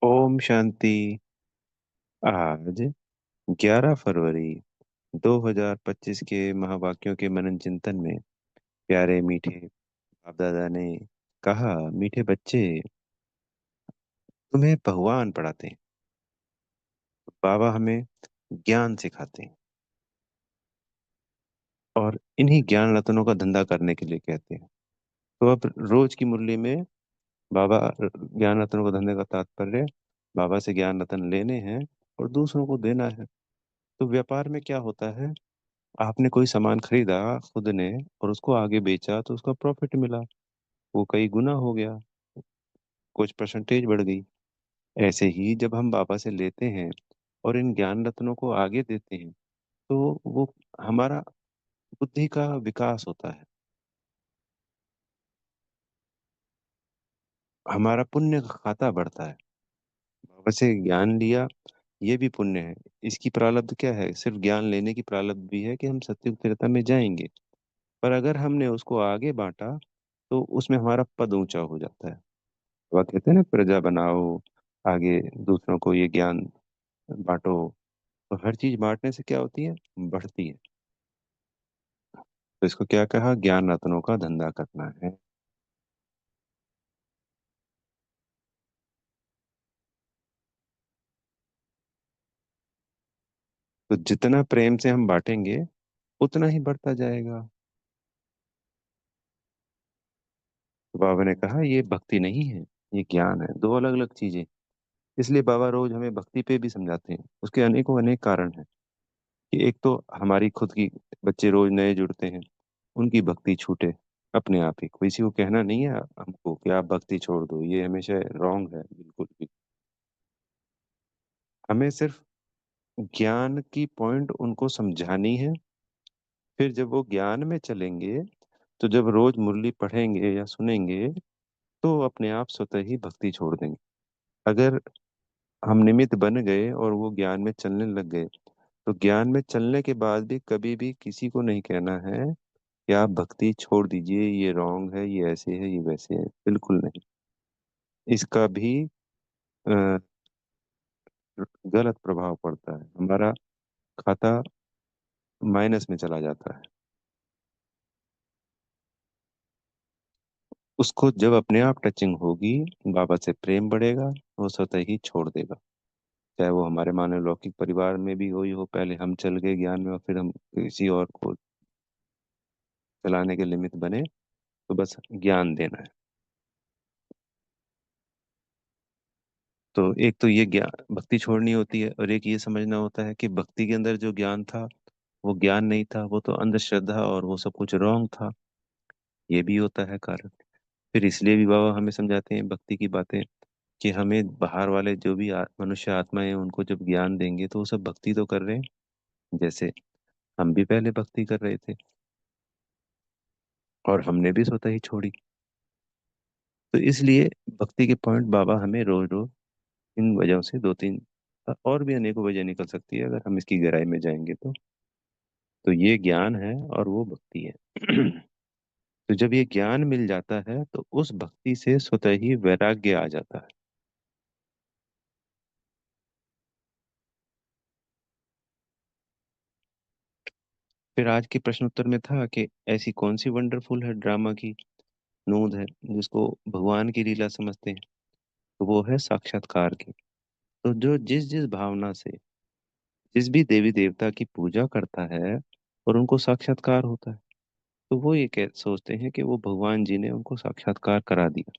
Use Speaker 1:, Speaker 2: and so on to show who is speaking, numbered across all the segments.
Speaker 1: ओम शांति। आज 11 फरवरी 2025 के महावाक्यों के मनन चिंतन में प्यारे मीठे बाप दादा ने कहा, मीठे बच्चे, तुम्हें भगवान पढ़ाते हैं, बाबा हमें ज्ञान सिखाते हैं और इन्हीं ज्ञान रत्नों का धंधा करने के लिए कहते हैं। तो अब रोज की मुरली में बाबा ज्ञान रत्नों का धंधे का तात्पर्य बाबा से ज्ञान रत्न लेने हैं और दूसरों को देना है। तो व्यापार में क्या होता है, आपने कोई सामान खरीदा खुद ने और उसको आगे बेचा तो उसका प्रॉफिट मिला, वो कई गुना हो गया, कुछ परसेंटेज बढ़ गई। ऐसे ही जब हम बाबा से लेते हैं और इन ज्ञान रत्नों को आगे देते हैं तो वो हमारा बुद्धि का विकास होता है, हमारा पुण्य का खाता बढ़ता है। बाबा से ज्ञान लिया, ये भी पुण्य है। इसकी प्रारब्ध क्या है, सिर्फ ज्ञान लेने की प्रारब्ध भी है कि हम सत्युग त्रेता में जाएंगे। पर अगर हमने उसको आगे बांटा तो उसमें हमारा पद ऊंचा हो जाता है। वह कहते हैं ना, प्रजा बनाओ, आगे दूसरों को ये ज्ञान बांटो। तो हर चीज बांटने से क्या होती है, बढ़ती है। तो इसको क्या कहा, ज्ञान रत्नों का धंधा करना है। तो जितना प्रेम से हम बांटेंगे उतना ही बढ़ता जाएगा। तो बाबा ने कहा ये भक्ति नहीं है, ये ज्ञान है, दो अलग अलग चीजें। इसलिए बाबा रोज हमें भक्ति पे भी समझाते हैं। उसके अनेकों अनेक कारण हैं कि एक तो हमारी खुद की, बच्चे रोज नए जुड़ते हैं, उनकी भक्ति छूटे अपने आप ही। किसी को कहना नहीं है हमको कि आप भक्ति छोड़ दो, ये हमेशा रॉन्ग है बिल्कुल भी। हमें सिर्फ ज्ञान की पॉइंट उनको समझानी है। फिर जब वो ज्ञान में चलेंगे तो जब रोज मुरली पढ़ेंगे या सुनेंगे तो अपने आप स्वतः ही भक्ति छोड़ देंगे। अगर हम निमित्त बन गए और वो ज्ञान में चलने लग गए तो ज्ञान में चलने के बाद भी कभी भी किसी को नहीं कहना है कि आप भक्ति छोड़ दीजिए, ये रॉन्ग है, ये ऐसे है, ये वैसे है, बिल्कुल नहीं। इसका भी अ, गलत प्रभाव पड़ता है, हमारा खाता माइनस में चला जाता है। उसको जब अपने आप टचिंग होगी, बाबा से प्रेम बढ़ेगा, वो स्वतः ही छोड़ देगा। चाहे वो हमारे मानव लौकिक परिवार में भी हुई हो, पहले हम चल गए ज्ञान में और फिर हम किसी और को चलाने के निमित्त बने, तो बस ज्ञान देना है। तो एक तो ये ज्ञान भक्ति छोड़नी होती है, और एक ये समझना होता है कि भक्ति के अंदर जो ज्ञान था वो ज्ञान नहीं था, वो तो अंधश्रद्धा और वो सब कुछ रॉन्ग था। ये भी होता है कारण। फिर इसलिए भी बाबा हमें समझाते हैं भक्ति की बातें कि हमें बाहर वाले जो भी मनुष्य आत्माएं हैं उनको जब ज्ञान देंगे तो वो सब भक्ति तो कर रहे हैं, जैसे हम भी पहले भक्ति कर रहे थे और हमने भी स्वतः ही छोड़ी। तो इसलिए भक्ति के पॉइंट बाबा हमें रोज रोज इन वजहों से दो तीन, और भी अनेकों वजह निकल सकती है अगर हम इसकी गहराई में जाएंगे तो ये ज्ञान है और वो भक्ति है। तो जब ये ज्ञान मिल जाता है तो उस भक्ति से स्वतः ही वैराग्य आ जाता है। फिर आज के प्रश्न उत्तर में था कि ऐसी कौन सी वंडरफुल है ड्रामा की नूंद है जिसको भगवान की लीला समझते हैं। तो वो है साक्षात्कार की। तो जो जिस जिस भावना से जिस भी देवी देवता की पूजा करता है और उनको साक्षात्कार होता है, तो वो ये कह सोचते हैं कि वो भगवान जी ने उनको साक्षात्कार करा दिया।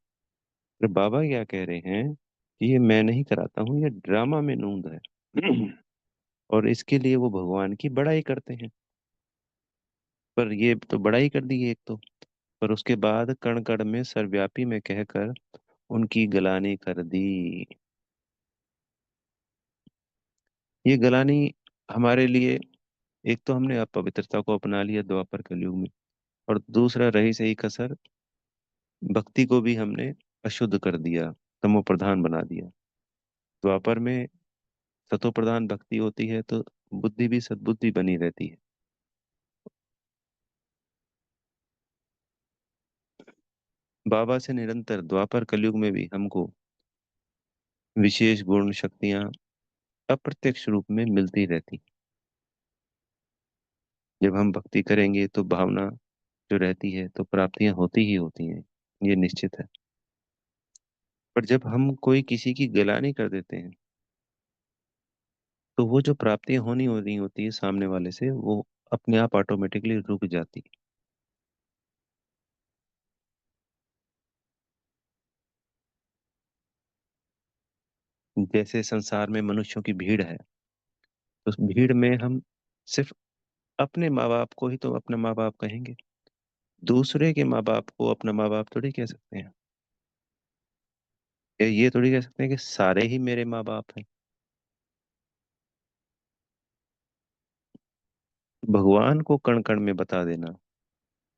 Speaker 1: फिर बाबा क्या कह रहे हैं कि ये मैं नहीं कराता हूँ, ये ड्रामा में नूंद है। और इसके लिए वो भगवान की बड़ाई करते हैं। पर ये तो बड़ाई कर दी एक तो, पर उसके बाद कण कण में सर्वव्यापी में कहकर उनकी गलानी कर दी। ये गलानी हमारे लिए, एक तो हमने अपवित्रता को अपना लिया द्वापर कलयुग में, और दूसरा रही सही कसर, भक्ति को भी हमने अशुद्ध कर दिया, तमो प्रधान बना दिया। द्वापर में सतो प्रधान भक्ति होती है तो बुद्धि भी सद्बुद्धि बनी रहती है। बाबा से निरंतर द्वापर कलयुग में भी हमको विशेष गुण शक्तियां अप्रत्यक्ष रूप में मिलती रहती। जब हम भक्ति करेंगे तो भावना जो रहती है तो प्राप्तियां होती ही होती हैं, ये निश्चित है। पर जब हम कोई किसी की गलानी कर देते हैं तो वो जो प्राप्तियां होनी हो रही होती है सामने वाले से, वो अपने आप ऑटोमेटिकली रुक जाती। जैसे संसार में मनुष्यों की भीड़ है, तो उस भीड़ में हम सिर्फ अपने माँ बाप को ही तो अपना माँ बाप कहेंगे। दूसरे के माँ बाप को अपना माँ बाप थोड़ी कह सकते हैं। या ये थोड़ी कह सकते हैं कि सारे ही मेरे माँ बाप हैं। भगवान को कण कण में बता देना,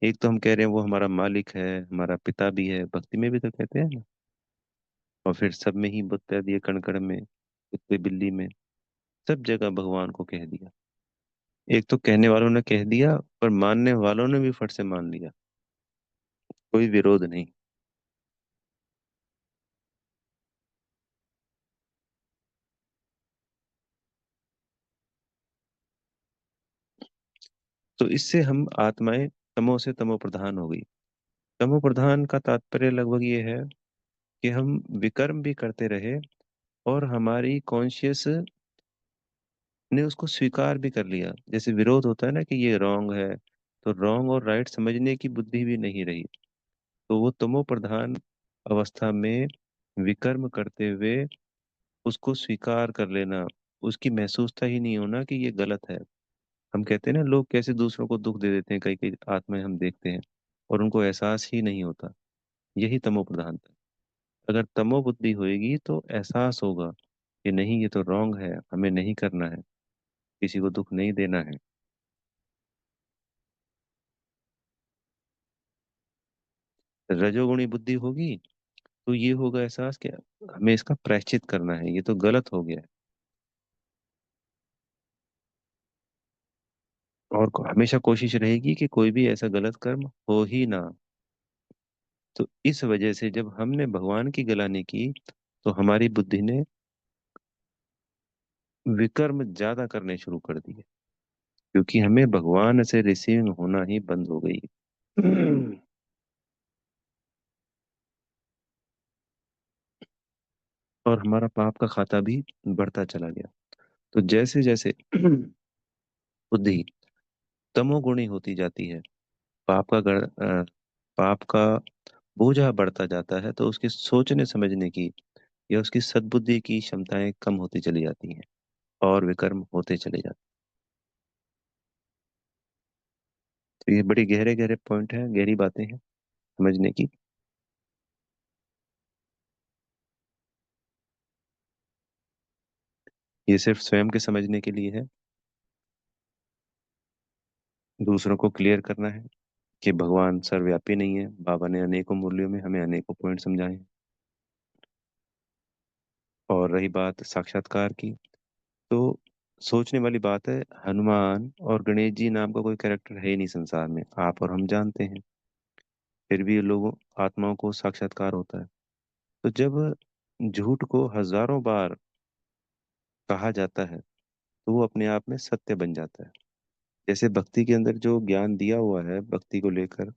Speaker 1: एक तो हम कह रहे हैं वो हमारा मालिक है, हमारा पिता भी है, भक्ति में भी तो कहते हैं ना। और फिर सब में ही बता दिए, कण कण में, कुत्ते बिल्ली में, सब जगह भगवान को कह दिया। एक तो कहने वालों ने कह दिया, पर मानने वालों ने भी फट से मान लिया, कोई विरोध नहीं। तो इससे हम आत्माएं तमो से तमो प्रधान हो गई। तमो प्रधान का तात्पर्य लगभग ये है कि हम विकर्म भी करते रहे और हमारी कॉन्शियस ने उसको स्वीकार भी कर लिया। जैसे विरोध होता है ना कि ये रॉन्ग है, तो रॉन्ग और राइट समझने की बुद्धि भी नहीं रही। तो वो तमो प्रधान अवस्था में विकर्म करते हुए उसको स्वीकार कर लेना, उसकी महसूसता ही नहीं होना कि ये गलत है। हम कहते हैं ना, लोग कैसे दूसरों को दुख दे देते हैं, कई कई आत्माएं हम देखते हैं और उनको एहसास ही नहीं होता। यही तमो प्रधानता है। अगर तमो बुद्धि होएगी तो एहसास होगा कि नहीं, ये तो रॉन्ग है, हमें नहीं करना है, किसी को दुख नहीं देना है। रजोगुणी बुद्धि होगी तो ये होगा एहसास कि हमें इसका प्रायश्चित करना है, ये तो गलत हो गया है। और हमेशा कोशिश रहेगी कि कोई भी ऐसा गलत कर्म हो ही ना। तो इस वजह से जब हमने भगवान की गलानी की तो हमारी बुद्धि ने विकर्म ज्यादा करने शुरू कर दिए, क्योंकि हमें भगवान से रिसीविंग होना ही बंद हो गई। और हमारा पाप का खाता भी बढ़ता चला गया। तो जैसे जैसे बुद्धि तमोगुणी होती जाती है, पाप का पाप का बोझा बढ़ता जाता है, तो उसकी सोचने समझने की या उसकी सद्बुद्धि की क्षमताएं कम होती चली जाती हैं और विकर्म होते चले जाते हैं। तो ये बड़ी गहरे गहरे पॉइंट है, गहरी बातें हैं समझने की। ये सिर्फ स्वयं के समझने के लिए है, दूसरों को क्लियर करना है कि भगवान सर्वव्यापी नहीं है। बाबा ने अनेकों मूल्यों में हमें अनेकों पॉइंट समझाए हैं। और रही बात साक्षात्कार की, तो सोचने वाली बात है, हनुमान और गणेश जी नाम का कोई कैरेक्टर है ही नहीं संसार में, आप और हम जानते हैं। फिर भी ये लोगों आत्माओं को साक्षात्कार होता है। तो जब झूठ को हजारों बार कहा जाता है तो वो अपने आप में सत्य बन जाता है। जैसे भक्ति के अंदर जो ज्ञान दिया हुआ है भक्ति को लेकर,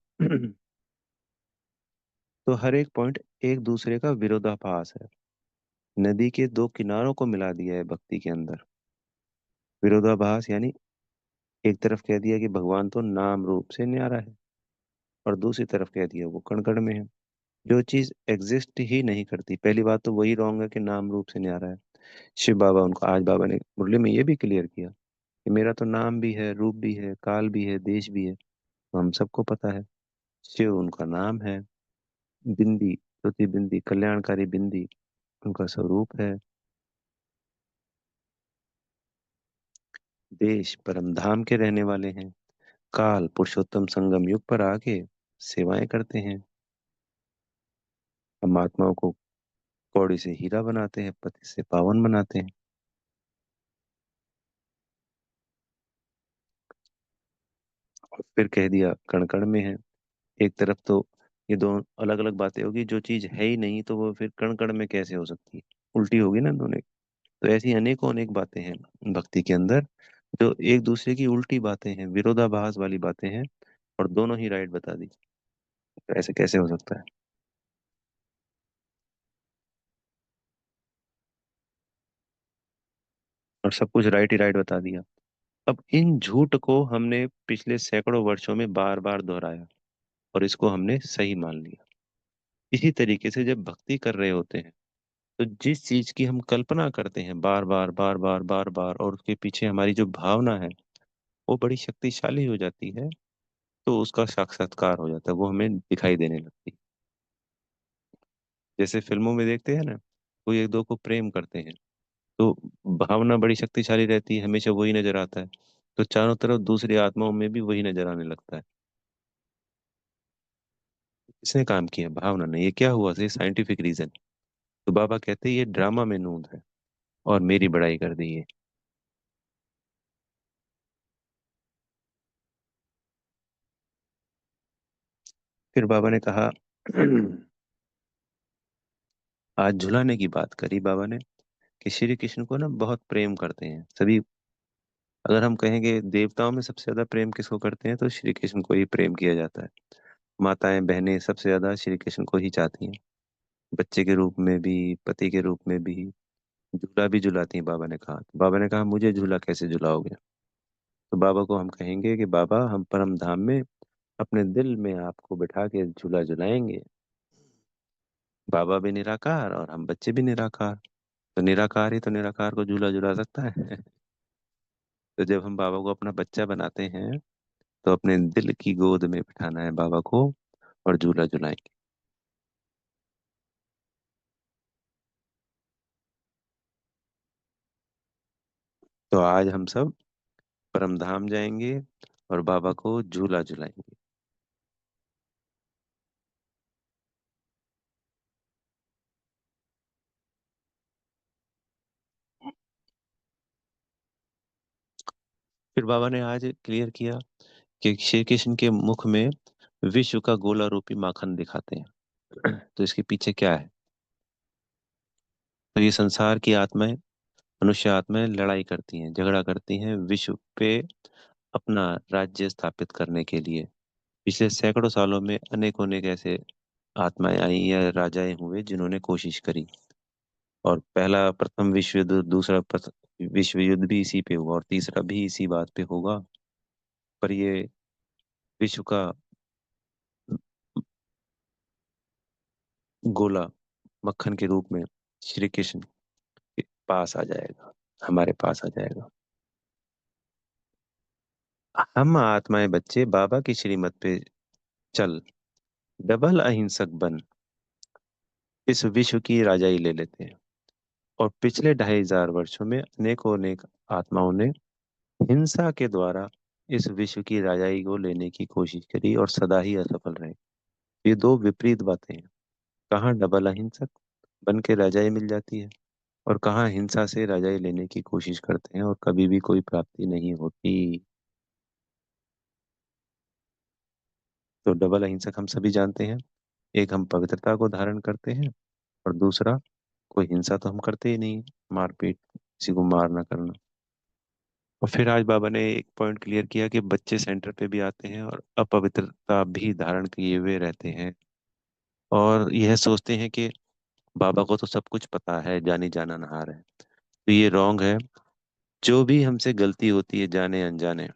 Speaker 1: तो हर एक पॉइंट एक दूसरे का विरोधाभास है। नदी के दो किनारों को मिला दिया है भक्ति के अंदर। विरोधाभास यानी एक तरफ कह दिया कि भगवान तो नाम रूप से न्यारा है, और दूसरी तरफ कह दिया वो कण कण में है। जो चीज एग्जिस्ट ही नहीं करती, पहली बात तो वही रॉन्ग है कि नाम रूप से न्यारा है। शिव बाबा, उनको आज बाबा ने मुरली में ये भी क्लियर किया कि मेरा तो नाम भी है, रूप भी है, काल भी है, देश भी है। तो हम सबको पता है, शिव उनका नाम है, बिंदी, ज्योति बिंदी, कल्याणकारी बिंदी उनका स्वरूप है, देश परम धाम के रहने वाले हैं, काल पुरुषोत्तम संगम युग पर आके सेवाएं करते हैं, हम आत्माओं को कौड़ी से हीरा बनाते हैं, पति से पावन बनाते हैं। और फिर कह दिया कण कण में है। एक तरफ तो ये दोनों अलग अलग बातें होगी, जो चीज है ही नहीं तो वो फिर कण कण में कैसे हो सकती है। उल्टी होगी ना दोनों। तो ऐसी अनेकों अनेक बातें हैं भक्ति के अंदर, जो एक दूसरे की उल्टी बातें हैं, विरोधाभास वाली बातें हैं, और दोनों ही राइट बता दी। तो ऐसे कैसे हो सकता है? और सब कुछ राइट ही राइट बता दिया। अब इन झूठ को हमने पिछले सैकड़ों वर्षों में बार बार दोहराया, और इसको हमने सही मान लिया। इसी तरीके से जब भक्ति कर रहे होते हैं, तो जिस चीज की हम कल्पना करते हैं बार बार बार बार बार बार, और उसके पीछे हमारी जो भावना है वो बड़ी शक्तिशाली हो जाती है, तो उसका साक्षात्कार हो जाता है, वो हमें दिखाई देने लगती है। जैसे फिल्मों में देखते हैं ना, कोई एक दो को प्रेम करते हैं, तो भावना बड़ी शक्तिशाली रहती है, हमेशा वही नजर आता है, तो चारों तरफ दूसरी आत्माओं में भी वही नजर आने लगता है। किसने काम किया? भावना ने। ये क्या हुआ? ये साइंटिफिक रीजन। तो बाबा कहते हैं ये ड्रामा में नूंद है, और मेरी बड़ाई कर दी है। फिर बाबा ने कहा आज झुलाने की बात करी बाबा ने, कि श्री कृष्ण को ना बहुत प्रेम करते हैं सभी। अगर हम कहेंगे देवताओं में सबसे ज्यादा प्रेम किसको करते हैं, तो श्री कृष्ण को ही प्रेम किया जाता है। माताएं बहनें सबसे ज्यादा श्री कृष्ण को ही चाहती हैं, बच्चे के रूप में भी, पति के रूप में भी। झूला भी झुलाती हैं। बाबा ने कहा, तो बाबा ने कहा मुझे झूला कैसे झुलाओगे? तो बाबा को हम कहेंगे कि बाबा हम परम धाम में अपने दिल में आपको बिठा के झूला झुलाएंगे। बाबा भी निराकार और हम बच्चे भी निराकार, तो निराकार ही तो निराकार को झूला झुला सकता है। तो जब हम बाबा को अपना बच्चा बनाते हैं, तो अपने दिल की गोद में बिठाना है बाबा को, और झूला झुलाएंगे। तो आज हम सब परम धाम जाएंगे, और बाबा को झूला झुलाएंगे। फिर बाबा ने आज क्लियर किया कि श्री कृष्ण के मुख में विश्व का गोला रूपी माखन दिखाते हैं। तो इसके पीछे क्या है? तो ये संसार की आत्माएं, मनुष्य आत्माएं लड़ाई करती हैं, झगड़ा करती हैं विश्व पे अपना राज्य स्थापित करने के लिए। पिछले सैकड़ों सालों में अनेकों अनेक ऐसे आत्माएं आई या राजाएं हुए जिन्होंने कोशिश करी। और पहला प्रथम विश्व युद्ध, दूसरा विश्व युद्ध भी इसी पे हुआ, और तीसरा भी इसी बात पे होगा। पर ये विश्व का गोला मक्खन के रूप में श्री कृष्ण के पास आ जाएगा, हमारे पास आ जाएगा। हम आत्माएं बच्चे बाबा की श्रीमत पे चल, डबल अहिंसक बन, इस विश्व की राजाई ले लेते हैं। और पिछले 2500 वर्षों में अनेकों अनेक आत्माओं ने हिंसा के द्वारा इस विश्व की राजाई को लेने की कोशिश करी, और सदा ही असफल रहे। ये दो विपरीत बातें हैं। कहाँ डबल अहिंसक बन के राजाई मिल जाती है, और कहाँ हिंसा से राजाई लेने की कोशिश करते हैं और कभी भी कोई प्राप्ति नहीं होती। तो डबल अहिंसक हम सभी जानते हैं। एक, हम पवित्रता को धारण करते हैं, और दूसरा, कोई हिंसा तो हम करते ही नहीं, मारपीट, किसी को मारना करना। और फिर आज बाबा ने एक पॉइंट क्लियर किया कि बच्चे सेंटर पे भी आते हैं और अपवित्रता भी धारण किए हुए रहते हैं, और यह सोचते हैं कि बाबा को तो सब कुछ पता है, जानी जाना नहार है। तो ये रॉन्ग है। जो भी हमसे गलती होती है जाने अनजाने,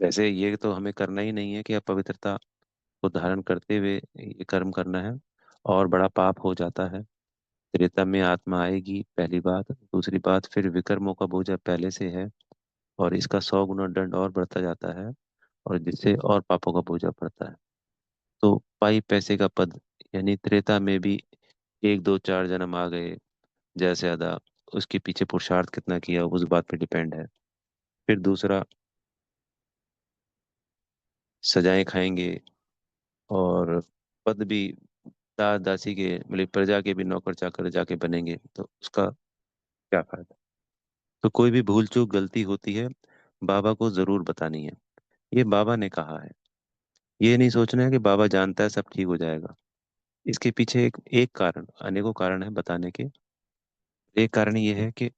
Speaker 1: वैसे ये तो हमें करना ही नहीं है कि अपवित्रता को धारण करते हुए ये कर्म करना है, और बड़ा पाप हो जाता है। त्रेता में आत्मा आएगी, पहली बात। दूसरी बात, फिर विकर्मों का बोझा पहले से है, और इसका 100 गुना दंड और बढ़ता जाता है, और जिससे और पापों का बोझा पड़ता है। तो पाई पैसे का पद, यानी त्रेता में भी एक दो चार जन्म आ गए, ज्यादा से ज्यादा, उसके पीछे पुरुषार्थ कितना किया उस बात पे डिपेंड है। फिर दूसरा, सजाएं खाएंगे, और पद भी दास दासी के, मतलब प्रजा के भी नौकर चाकर जाके बनेंगे, तो उसका क्या फायदा? तो कोई भी भूल चूक गलती होती है, बाबा को जरूर बतानी है। ये बाबा ने कहा है। ये नहीं सोचना है कि बाबा जानता है सब ठीक हो जाएगा। इसके पीछे एक एक कारण, अनेकों कारण है बताने के। एक कारण ये है कि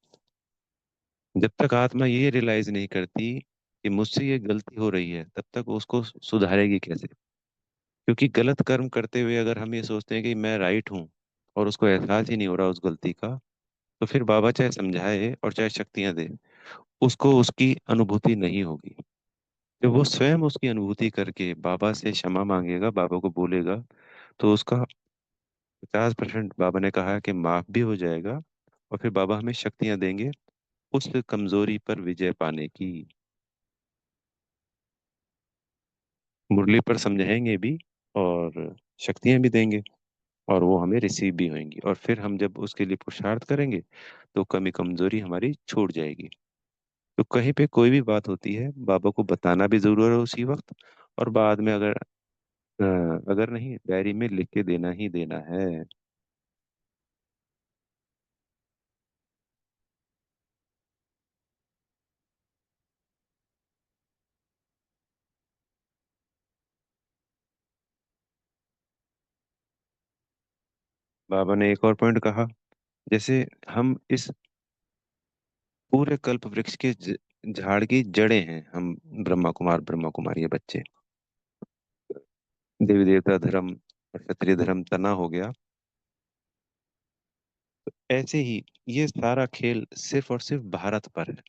Speaker 1: जब तक आत्मा ये रियलाइज नहीं करती कि मुझसे ये गलती हो रही है, तब तक उसको सुधारेगी कैसे? क्योंकि गलत कर्म करते हुए अगर हम ये सोचते हैं कि मैं राइट हूँ, और उसको एहसास ही नहीं हो रहा उस गलती का, तो फिर बाबा चाहे समझाए और चाहे शक्तियां दे, उसको उसकी अनुभूति नहीं होगी। जब वो स्वयं उसकी अनुभूति करके बाबा से क्षमा मांगेगा, बाबा को बोलेगा, तो उसका 50% बाबा ने कहा है कि माफ भी हो जाएगा। और फिर बाबा हमें शक्तियां देंगे उस कमजोरी पर विजय पाने की। मुरली पर समझाएंगे भी, और शक्तियां भी देंगे, और वो हमें रिसीव भी होंगी। और फिर हम जब उसके लिए पुरुषार्थ करेंगे, तो कमी कमजोरी हमारी छूट जाएगी। तो कहीं पे कोई भी बात होती है, बाबा को बताना भी जरूर है उसी वक्त। और बाद में अगर अगर नहीं, डायरी में लिख के देना ही देना है। बाबा ने एक और पॉइंट कहा, जैसे हम इस पूरे कल्प वृक्ष के झाड़ की जड़ें हैं हम, ब्रह्मा कुमार ब्रह्मा कुमारी ये बच्चे। देवी देवता धर्म और क्षत्रिय धर्म तना हो गया। ऐसे ही ये सारा खेल सिर्फ और सिर्फ भारत पर है।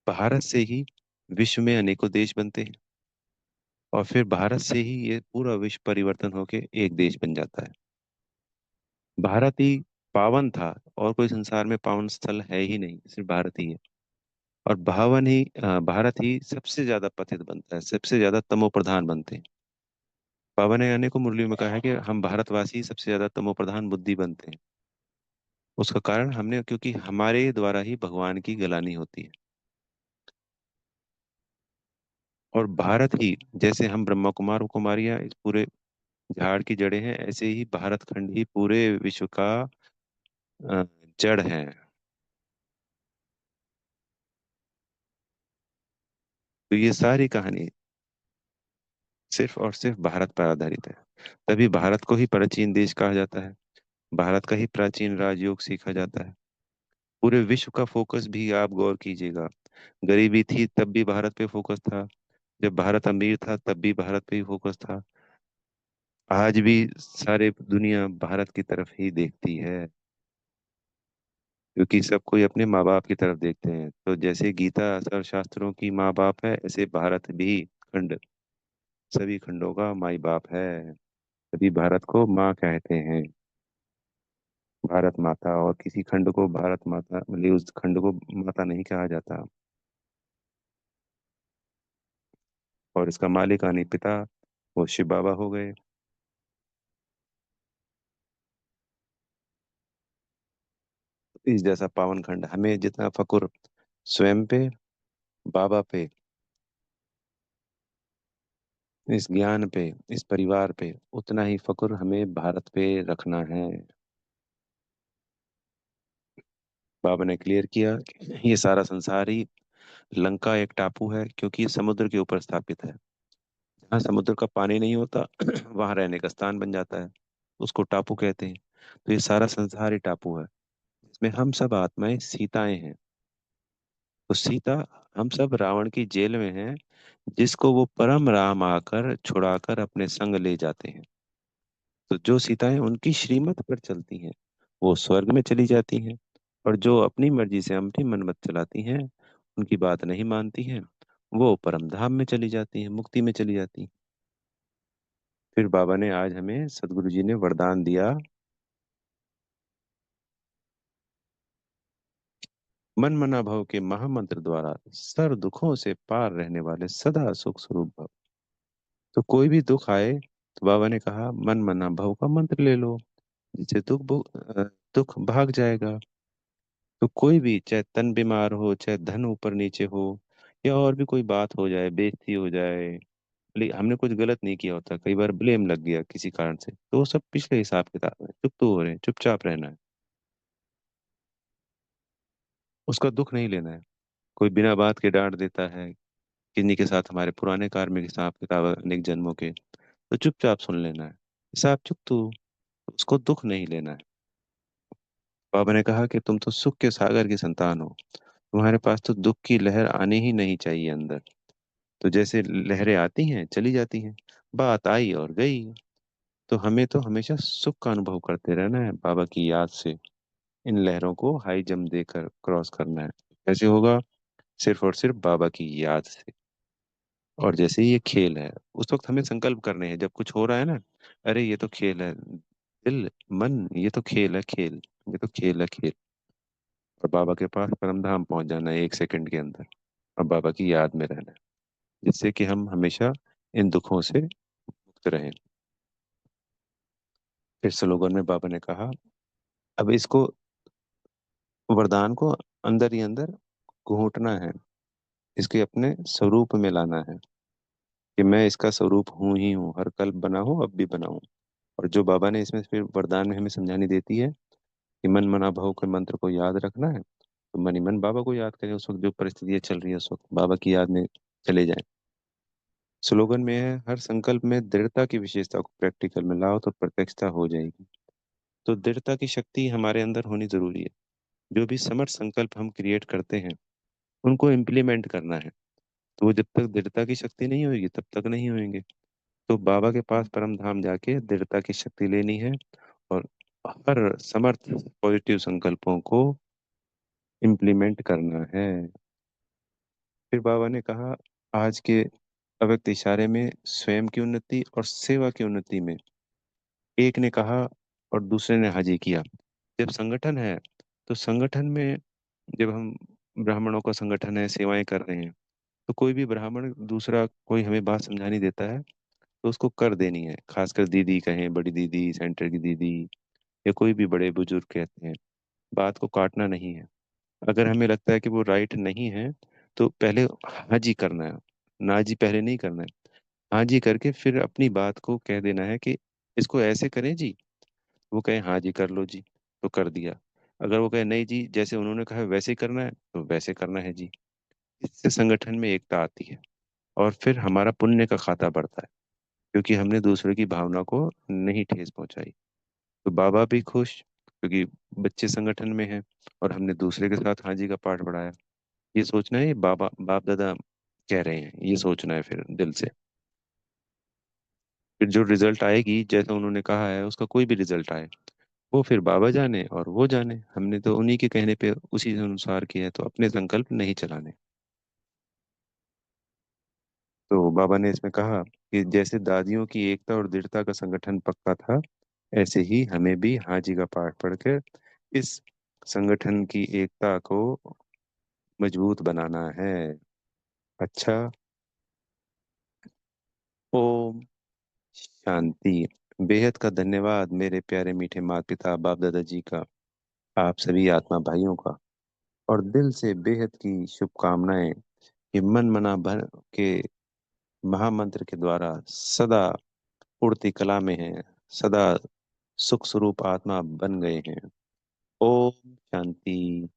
Speaker 1: भारत से ही विश्व में अनेकों देश बनते हैं, और फिर भारत से ही ये पूरा विश्व परिवर्तन होके एक देश बन जाता है। भारत ही पावन था, और कोई संसार में पावन स्थल है ही नहीं, सिर्फ भारत ही है। और भारत ही सबसे ज्यादा पतित बनता है, सबसे ज्यादा तमो प्रधान बनते हैं। बाबा ने अनेकों मुरलियों में कहा है कि हम भारतवासी सबसे ज्यादा तमो प्रधान बुद्धि बनते हैं। उसका कारण हमने, क्योंकि हमारे द्वारा ही भगवान की गलानी होती है। और भारत ही, जैसे हम ब्रह्मा कुमार और कुमारियां इस पूरे झाड़ की जड़ें हैं, ऐसे ही भारत खंड ही पूरे विश्व का अ, जड़ है। तो ये सारी कहानी सिर्फ और सिर्फ भारत पर आधारित है। तभी भारत को ही प्राचीन देश कहा जाता है। भारत का ही प्राचीन राजयोग सीखा जाता है। पूरे विश्व का फोकस भी आप गौर कीजिएगा, गरीबी थी तब भी भारत पे फोकस था, जब भारत अमीर था तब भी भारत पे ही फोकस था। आज भी सारे दुनिया भारत की तरफ ही देखती है, क्योंकि सब कोई अपने माँ बाप की तरफ देखते हैं। तो जैसे गीता सब शास्त्रों की माँ बाप है, ऐसे भारत भी खंड सभी खंडों का माई बाप है। तभी भारत को माँ कहते हैं, भारत माता। और किसी खंड को भारत माता, मतलब उस खंड को माता नहीं कहा जाता। और इसका मालिकानी पिता वो शिव बाबा हो गए। इस जैसा पावन खंड, हमें जितना फक्र स्वयं पे, बाबा पे, इस ज्ञान पे, इस परिवार पे, उतना ही फक्र हमें भारत पे रखना है। बाबा ने क्लियर किया कि ये सारा संसार ही लंका एक टापू है, क्योंकि ये समुद्र के ऊपर स्थापित है। जहाँ समुद्र का पानी नहीं होता वहां रहने का स्थान बन जाता है, उसको टापू कहते हैं। तो ये सारा संसार ही टापू है, इसमें हम सब आत्माएं सीताएं हैं। तो सीता, हम सब रावण की जेल में हैं, जिसको वो परम राम आकर छुड़ाकर अपने संग ले जाते हैं। तो जो सीताएं उनकी श्रीमत पर चलती हैं, वो स्वर्ग में चली जाती हैं। और जो अपनी मर्जी से अपनी मनमत चलाती हैं, उनकी बात नहीं मानती हैं, वो परम धाम में चली जाती हैं, मुक्ति में चली जाती हैं। फिर बाबा ने आज हमें, सदगुरु जी ने वरदान दिया, मन मना भव के महामंत्र द्वारा सर्व दुखों से पार रहने वाले सदा सुख स्वरूप भव। तो कोई भी दुख आए, तो बाबा ने कहा मन मना भव का मंत्र ले लो, जिससे दुख भाग जाएगा। तो कोई भी, चाहे तन बीमार हो, चाहे धन ऊपर नीचे हो, या और भी कोई बात हो जाए, बेइज्जती हो जाए, हमने कुछ गलत नहीं किया होता, कई बार ब्लेम लग गया किसी कारण से, तो वो सब पिछले हिसाब किताब है, चुप तो हो रहे हैं, चुपचाप रहना है। उसका दुख नहीं लेना है। कोई बिना बात के डांट देता है, किन्हीं के साथ हमारे पुराने कार्मिक हिसाब किताब है, अनेक जन्मों के, तो चुपचाप सुन लेना है। हिसाब चुप तू, उसको दुख नहीं लेना है। बाबा ने कहा कि तुम तो सुख के सागर की संतान हो, तुम्हारे पास तो दुख की लहर आनी ही नहीं चाहिए अंदर। तो जैसे लहरें आती हैं चली जाती हैं, बात आई और गई। तो हमें तो हमेशा सुख का अनुभव करते रहना है, बाबा की याद से इन लहरों को हाई जंप देकर क्रॉस करना है। कैसे होगा? सिर्फ और सिर्फ बाबा की याद से। और जैसे ही ये खेल है, उस वक्त हमें संकल्प करने हैं जब कुछ हो रहा है ना, अरे ये तो खेल है, दिल मन ये तो खेल है, खेल ये तो खेल है, खेल। और बाबा के पास परम धाम पहुंच जाना है 1 सेकंड के अंदर, और बाबा की याद में रहना है, जिससे कि हम हमेशा इन दुखों से मुक्त रहें। फिर स्लोगन में बाबा ने कहा, अब इसको, वरदान को अंदर ही अंदर घूंटना है, इसके अपने स्वरूप में लाना है, कि मैं इसका स्वरूप हूँ ही हूँ, हर कल बना हूँ अब भी बना हूँ। और जो बाबा ने इसमें फिर वरदान में हमें समझानी देती है कि मन मना भव के मंत्र को याद रखना है, तो मन ही मन बाबा को याद करें, उस वक्त जो परिस्थितियाँ चल रही है उस वक्त बाबा की याद में चले जाएं। स्लोगन में है, हर संकल्प में दृढ़ता की विशेषता को प्रैक्टिकल में लाओ तो प्रत्यक्षता हो जाएगी। तो दृढ़ता की शक्ति हमारे अंदर होनी जरूरी है। जो भी समर्थ संकल्प हम क्रिएट करते हैं, उनको इम्प्लीमेंट करना है। तो वो जब तक दृढ़ता की शक्ति नहीं होगी तब तक नहीं होंगे। तो बाबा के पास परम धाम जाके दृढ़ता की शक्ति लेनी है, और हर समर्थ पॉजिटिव संकल्पों को इम्प्लीमेंट करना है। फिर बाबा ने कहा, आज के अव्यक्त इशारे में स्वयं की उन्नति और सेवा की उन्नति में एक ने कहा और दूसरे ने हाजी किया। जब संगठन है, तो संगठन में जब हम ब्राह्मणों का संगठन है, सेवाएं कर रहे हैं, तो कोई भी ब्राह्मण दूसरा कोई हमें बात समझानी देता है, तो उसको कर देनी है। खासकर दीदी कहें, बड़ी दीदी, सेंटर की दीदी, या कोई भी बड़े बुजुर्ग कहते हैं, बात को काटना नहीं है। अगर हमें लगता है कि वो राइट नहीं है, तो पहले हाँ जी करना है, ना जी पहले नहीं करना है। हाँ जी करके फिर अपनी बात को कह देना है कि इसको ऐसे करें जी। वो कहे हाँ जी कर लो जी, तो कर दिया। अगर वो कहे नहीं जी, जैसे उन्होंने कहा वैसे ही करना है, तो वैसे करना है जी। इससे संगठन में एकता आती है, और फिर हमारा पुण्य का खाता बढ़ता है, क्योंकि हमने दूसरे की भावना को नहीं ठेस पहुंचाई। तो बाबा भी खुश, क्योंकि बच्चे संगठन में हैं और हमने दूसरे के साथ हाँ जी का पाठ बढ़ाया। ये सोचना है, ये बाबा बाप दादा कह रहे हैं, ये सोचना है फिर दिल से। फिर जो रिजल्ट आएगी, जैसा उन्होंने कहा है, उसका कोई भी रिजल्ट आए, वो फिर बाबा जाने और वो जाने, हमने तो उन्हीं के कहने पे उसी के अनुसार किया है, तो अपने संकल्प नहीं चलाने। तो बाबा ने इसमें कहा कि जैसे दादियों की एकता और दृढ़ता का संगठन पक्का था, ऐसे ही हमें भी हाजी का पाठ पढ़कर इस संगठन की एकता को मजबूत बनाना है। अच्छा। ओम शांति। बेहद का धन्यवाद मेरे प्यारे मीठे माता पिता बाप दादाजी का, आप सभी आत्मा भाइयों का। और दिल से बेहद की शुभकामनाएं कि मन मना भर के महामंत्र के द्वारा सदा उड़ती कला में हैं, सदा सुख स्वरूप आत्मा बन गए हैं। ओम शांति।